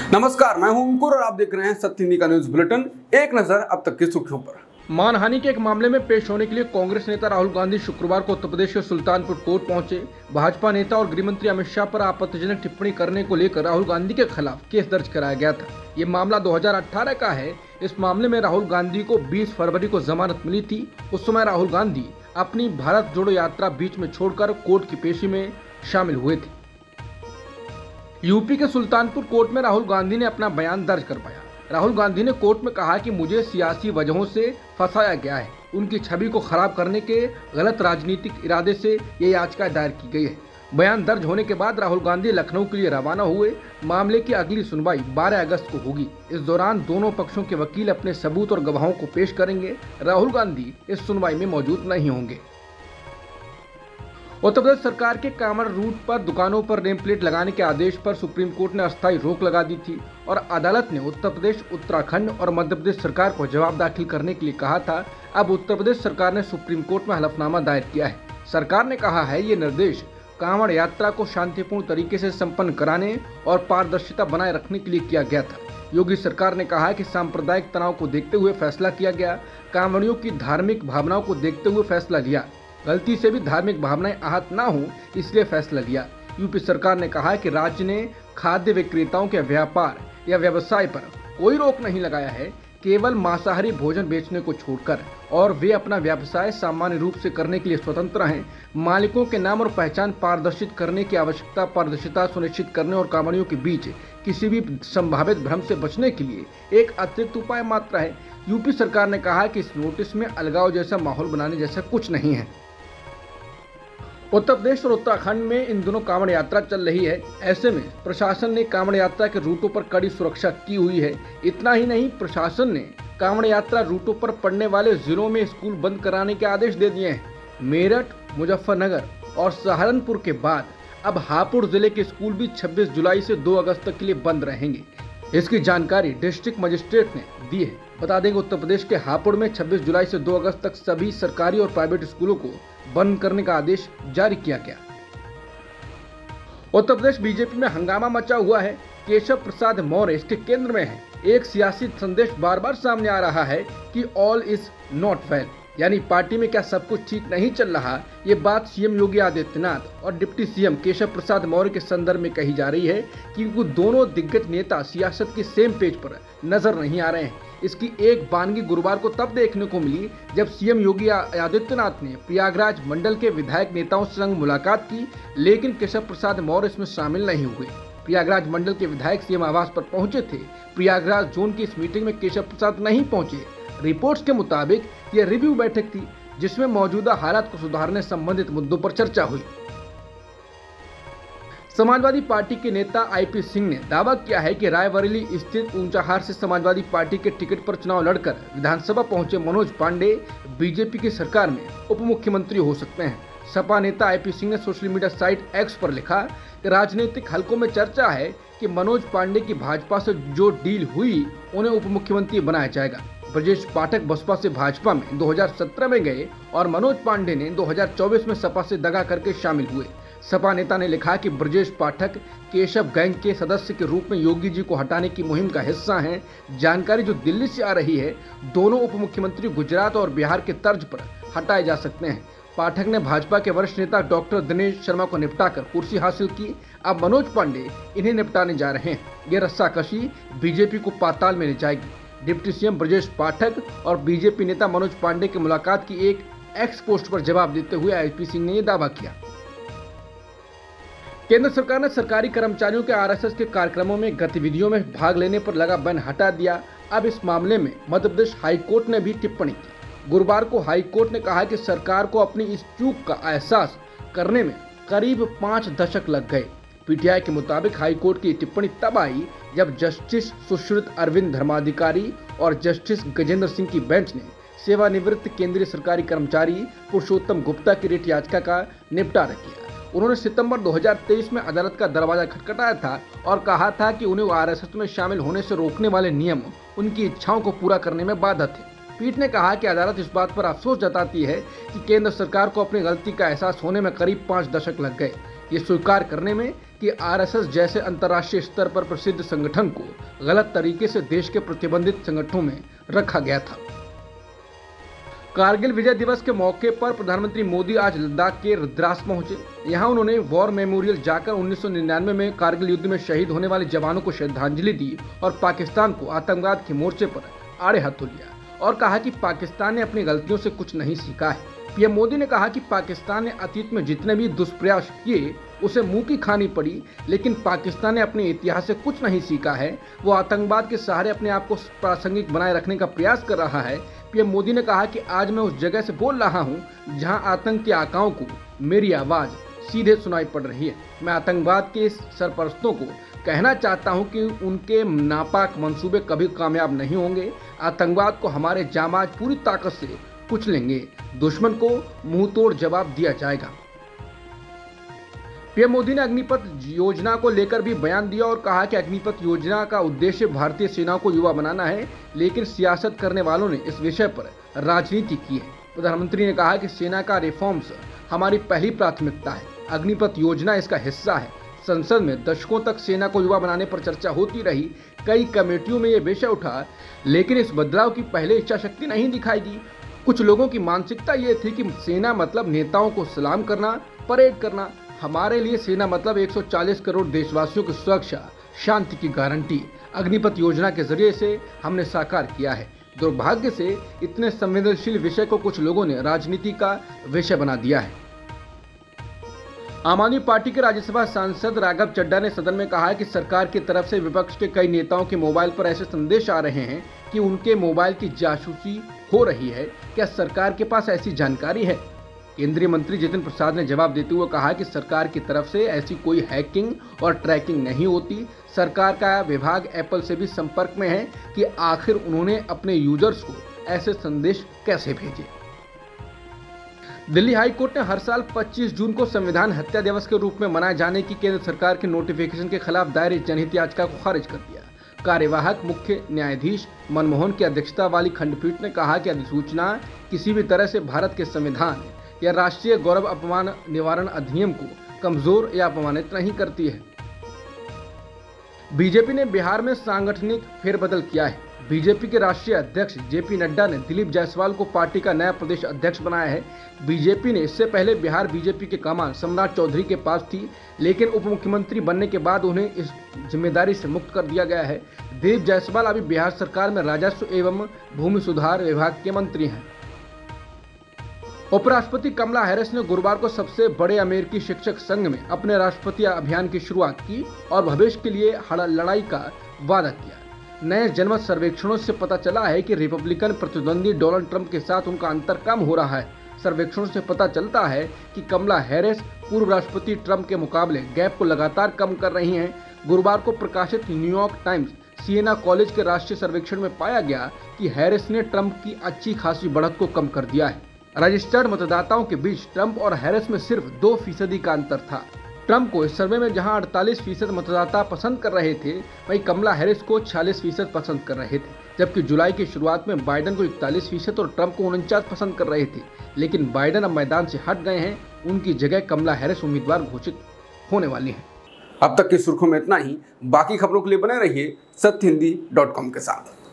नमस्कार, मैं हूं अंकुर और आप देख रहे हैं सत्य हिंदी का न्यूज बुलेटिन। एक नजर अब तक की सुर्खियों पर। मानहानि के एक मामले में पेश होने के लिए कांग्रेस नेता राहुल गांधी शुक्रवार को उत्तर प्रदेश के सुल्तानपुर कोर्ट पहुंचे। भाजपा नेता और गृह मंत्री अमित शाह पर आपत्तिजनक टिप्पणी करने को लेकर राहुल गांधी के खिलाफ केस दर्ज कराया गया था। ये मामला 2018 का है। इस मामले में राहुल गांधी को 20 फरवरी को जमानत मिली थी। उस समय राहुल गांधी अपनी भारत जोड़ो यात्रा बीच में छोड़कर कोर्ट की पेशी में शामिल हुए थे। यूपी के सुल्तानपुर कोर्ट में राहुल गांधी ने अपना बयान दर्ज करवाया। राहुल गांधी ने कोर्ट में कहा कि मुझे सियासी वजहों से फंसाया गया है। उनकी छवि को खराब करने के गलत राजनीतिक इरादे से ये याचिका दायर की गई है। बयान दर्ज होने के बाद राहुल गांधी लखनऊ के लिए रवाना हुए। मामले की अगली सुनवाई 12 अगस्त को होगी। इस दौरान दोनों पक्षों के वकील अपने सबूत और गवाहों को पेश करेंगे। राहुल गांधी इस सुनवाई में मौजूद नहीं होंगे। उत्तर प्रदेश सरकार के कांवड़ रूट पर दुकानों पर नेम प्लेट लगाने के आदेश पर सुप्रीम कोर्ट ने अस्थायी रोक लगा दी थी और अदालत ने उत्तर प्रदेश, उत्तराखंड और मध्य प्रदेश सरकार को जवाब दाखिल करने के लिए कहा था। अब उत्तर प्रदेश सरकार ने सुप्रीम कोर्ट में हलफनामा दायर किया है। सरकार ने कहा है ये निर्देश कांवड़ यात्रा को शांतिपूर्ण तरीके से संपन्न कराने और पारदर्शिता बनाए रखने के लिए किया गया था। योगी सरकार ने कहा कि सांप्रदायिक तनाव को देखते हुए फैसला किया गया। कांवड़ियों की धार्मिक भावनाओं को देखते हुए फैसला लिया। गलती से भी धार्मिक भावनाएं आहत ना हो, इसलिए फैसला लिया। यूपी सरकार ने कहा कि राज्य ने खाद्य विक्रेताओं के व्यापार या व्यवसाय पर कोई रोक नहीं लगाया है, केवल मांसाहारी भोजन बेचने को छोड़कर, और वे अपना व्यवसाय सामान्य रूप से करने के लिए स्वतंत्र हैं। मालिकों के नाम और पहचान पारदर्शित करने की आवश्यकता पारदर्शिता सुनिश्चित करने और कांवड़ियों के बीच किसी भी संभावित भ्रम से बचने के लिए एक अतिरिक्त उपाय मात्र है। यूपी सरकार ने कहा कि इस नोटिस में अलगाव जैसा माहौल बनाने जैसा कुछ नहीं है। उत्तर प्रदेश और उत्तराखंड में इन दिनों कांवड़ यात्रा चल रही है। ऐसे में प्रशासन ने कांवड़ यात्रा के रूटों पर कड़ी सुरक्षा की हुई है। इतना ही नहीं, प्रशासन ने कांवड़ यात्रा रूटों पर पड़ने वाले जिलों में स्कूल बंद कराने के आदेश दे दिए हैं। मेरठ, मुजफ्फरनगर और सहारनपुर के बाद अब हापुड़ जिले के स्कूल भी 26 जुलाई से 2 अगस्त तक के लिए बंद रहेंगे। इसकी जानकारी डिस्ट्रिक्ट मजिस्ट्रेट ने दी है। बता दें कि उत्तर प्रदेश के हापुड़ में 26 जुलाई से 2 अगस्त तक सभी सरकारी और प्राइवेट स्कूलों को बंद करने का आदेश जारी किया गया। उत्तर प्रदेश बीजेपी में हंगामा मचा हुआ है। केशव प्रसाद मौर्य इसके केंद्र में है। एक सियासी संदेश बार बार सामने आ रहा है कि ऑल इज नॉट वेल, यानी पार्टी में क्या सब कुछ ठीक नहीं चल रहा। ये बात सीएम योगी आदित्यनाथ और डिप्टी सीएम केशव प्रसाद मौर्य के संदर्भ में कही जा रही है, क्योंकि दोनों दिग्गज नेता सियासत के सेम पेज पर नजर नहीं आ रहे हैं। इसकी एक बानगी गुरुवार को तब देखने को मिली जब सीएम योगी आदित्यनाथ ने प्रयागराज मंडल के विधायक नेताओं से संग मुलाकात की, लेकिन केशव प्रसाद मौर्य इसमें शामिल नहीं हुए। प्रयागराज मंडल के विधायक सीएम आवास पर पहुंचे थे। प्रयागराज जोन की इस मीटिंग में केशव प्रसाद नहीं पहुंचे। रिपोर्ट्स के मुताबिक यह रिव्यू बैठक थी जिसमें मौजूदा हालात को सुधारने संबंधित मुद्दों पर चर्चा हुई। समाजवादी पार्टी के नेता आईपी सिंह ने दावा किया है कि रायबरेली स्थित ऊंचाहार से समाजवादी पार्टी के टिकट पर चुनाव लड़कर विधानसभा पहुंचे मनोज पांडे बीजेपी की सरकार में उप मुख्यमंत्री हो सकते हैं। सपा नेता आईपी सिंह ने सोशल मीडिया साइट एक्स पर लिखा कि राजनीतिक हलकों में चर्चा है कि मनोज पांडे की भाजपा से जो डील हुई उन्हें उप मुख्यमंत्री बनाया जाएगा। ब्रजेश पाठक बसपा से भाजपा में 2017 में गए और मनोज पांडे ने 2024 में सपा से दगा करके शामिल हुए। सपा नेता ने लिखा कि ब्रजेश पाठक केशव गैंग के सदस्य के रूप में योगी जी को हटाने की मुहिम का हिस्सा हैं। जानकारी जो दिल्ली से आ रही है, दोनों उप मुख्यमंत्री गुजरात और बिहार के तर्ज पर हटाए जा सकते हैं। पाठक ने भाजपा के वरिष्ठ नेता डॉक्टर दिनेश शर्मा को निपटाकर कुर्सी हासिल की। अब मनोज पांडे इन्हें निपटाने जा रहे हैं। ये रस्साकशी बीजेपी को पाताल में ले जाएगी। डिप्टी सीएम ब्रजेश पाठक और बीजेपी नेता मनोज पांडे की मुलाकात की एक एक्स पोस्ट पर जवाब देते हुए आईपी सिंह ने यह दावा किया। केंद्र सरकार ने सरकारी कर्मचारियों के आरएसएस के कार्यक्रमों में गतिविधियों में भाग लेने पर लगा बैन हटा दिया। अब इस मामले में मध्य प्रदेश हाईकोर्ट ने भी टिप्पणी की। गुरुवार को हाईकोर्ट ने कहा कि सरकार को अपनी इस चूक का एहसास करने में करीब 5 दशक लग गए। पीटीआई के मुताबिक हाईकोर्ट की टिप्पणी तब आई जब जस्टिस सुश्रुत अरविंद धर्माधिकारी और जस्टिस गजेंद्र सिंह की बेंच ने सेवानिवृत्त केंद्रीय सरकारी कर्मचारी पुरुषोत्तम गुप्ता की रिट याचिका का निपटारा किया। उन्होंने सितंबर 2023 में अदालत का दरवाजा खटखटाया था और कहा था कि उन्हें आरएसएस में शामिल होने से रोकने वाले नियम उनकी इच्छाओं को पूरा करने में बाधा थे। पीठ ने कहा कि अदालत इस बात पर अफसोस जताती है कि केंद्र सरकार को अपनी गलती का एहसास होने में करीब 5 दशक लग गए। ये स्वीकार करने में कि आरएसएस जैसे अंतर्राष्ट्रीय स्तर पर प्रसिद्ध संगठन को गलत तरीके से देश के प्रतिबंधित संगठनों में रखा गया था। कारगिल विजय दिवस के मौके पर प्रधानमंत्री मोदी आज लद्दाख के रुद्रास पहुंचे। यहां उन्होंने वॉर मेमोरियल जाकर 1999 में कारगिल युद्ध में शहीद होने वाले जवानों को श्रद्धांजलि दी और पाकिस्तान को आतंकवाद के मोर्चे पर आड़े हाथों लिया और कहा कि पाकिस्तान ने अपनी गलतियों से कुछ नहीं सीखा है। पीएम मोदी ने कहा कि पाकिस्तान ने अतीत में जितने भी दुष्प्रयास किए उसे मुंह की खानी पड़ी, लेकिन पाकिस्तान ने अपने इतिहास से कुछ नहीं सीखा है। वो आतंकवाद के सहारे अपने आप को प्रासंगिक बनाए रखने का प्रयास कर रहा है। पीएम मोदी ने कहा कि आज मैं उस जगह से बोल रहा हूं जहां आतंक के आकाओं को मेरी आवाज सीधे सुनाई पड़ रही है। मैं आतंकवाद के सरपरस्तों को कहना चाहता हूं कि उनके नापाक मंसूबे कभी कामयाब नहीं होंगे। आतंकवाद को हमारे जांबाज पूरी ताकत से कुचलेंगे। दुश्मन को मुंह तोड़ जवाब दिया जाएगा। पीएम मोदी ने अग्निपथ योजना को लेकर भी बयान दिया और कहा कि अग्निपथ योजना का उद्देश्य भारतीय सेना को युवा बनाना है, लेकिन सियासत करने वालों ने इस विषय पर राजनीति की है। प्रधानमंत्री ने कहा कि सेना का रिफॉर्म्स हमारी पहली प्राथमिकता है। अग्निपथ योजना इसका हिस्सा है। संसद में दशकों तक सेना को युवा बनाने पर चर्चा होती रही। कई कमेटियों में यह विषय उठा, लेकिन इस बदलाव की पहले इच्छा शक्ति नहीं दिखाई दी। कुछ लोगों की मानसिकता ये थी कि सेना मतलब नेताओं को सलाम करना, परेड करना। हमारे लिए सेना मतलब 140 करोड़ देशवासियों की सुरक्षा, शांति की गारंटी। अग्निपथ योजना के जरिए से हमने साकार किया है। दुर्भाग्य से इतने संवेदनशील विषय को कुछ लोगों ने राजनीति का विषय बना दिया है। आम आदमी पार्टी के राज्यसभा सांसद राघव चड्ढा ने सदन में कहा कि सरकार की तरफ से विपक्ष के कई नेताओं के मोबाइल पर ऐसे संदेश आ रहे हैं कि उनके मोबाइल की जासूसी हो रही है। क्या सरकार के पास ऐसी जानकारी है? केंद्रीय मंत्री जितिन प्रसाद ने जवाब देते हुए कहा कि सरकार की तरफ से ऐसी कोई हैकिंग और ट्रैकिंग नहीं होती। सरकार का विभाग एप्पल से भी संपर्क में है कि आखिर उन्होंने अपने यूजर्स को ऐसे संदेश कैसे भेजे। दिल्ली हाई कोर्ट ने हर साल 25 जून को संविधान हत्या दिवस के रूप में मनाए जाने की केंद्र सरकार के नोटिफिकेशन के खिलाफ दायर जनहित याचिका को खारिज कर दिया। कार्यवाहक मुख्य न्यायाधीश मनमोहन की अध्यक्षता वाली खंडपीठ ने कहा कि अधिसूचना किसी भी तरह से भारत के संविधान या राष्ट्रीय गौरव अपमान निवारण अधिनियम को कमजोर या अपमानित नहीं करती है। बीजेपी ने बिहार में सांगठनिक फेरबदल किया है। बीजेपी के राष्ट्रीय अध्यक्ष जेपी नड्डा ने दिलीप जायसवाल को पार्टी का नया प्रदेश अध्यक्ष बनाया है। बीजेपी ने इससे पहले बिहार बीजेपी के कमान सम्राट चौधरी के पास थी, लेकिन उप मुख्यमंत्री बनने के बाद उन्हें इस जिम्मेदारी से मुक्त कर दिया गया है। दिलीप जायसवाल अभी बिहार सरकार में राजस्व एवं भूमि सुधार विभाग के मंत्री हैं। उपराष्ट्रपति कमला हैरिस ने गुरुवार को सबसे बड़े अमेरिकी शिक्षक संघ में अपने राष्ट्रपति अभियान की शुरुआत की और भविष्य के लिए लड़ाई का वादा किया। नए जनमत सर्वेक्षणों से पता चला है कि रिपब्लिकन प्रतिद्वंदी डोनाल्ड ट्रंप के साथ उनका अंतर कम हो रहा है। सर्वेक्षणों से पता चलता है कि कमला हैरिस पूर्व राष्ट्रपति ट्रंप के मुकाबले गैप को लगातार कम कर रही हैं। गुरुवार को प्रकाशित न्यूयॉर्क टाइम्स सिएना कॉलेज के राष्ट्रीय सर्वेक्षण में पाया गया कि हैरिस ने ट्रंप की अच्छी खासी बढ़त को कम कर दिया है। रजिस्टर्ड मतदाताओं के बीच ट्रंप और हैरिस में सिर्फ 2% का अंतर था। ट्रंप को इस सर्वे में जहां 48% मतदाता पसंद कर रहे थे, वहीं कमला हैरिस को 46% पसंद कर रहे थे, जबकि जुलाई की शुरुआत में बाइडेन को 41% और ट्रंप को 49% पसंद कर रहे थे। लेकिन बाइडेन अब मैदान से हट गए हैं। उनकी जगह कमला हैरिस उम्मीदवार घोषित होने वाली हैं। अब तक की सुर्खियों में इतना ही। बाकी खबरों के लिए बने रहिए सत्यहिंदी.com के साथ।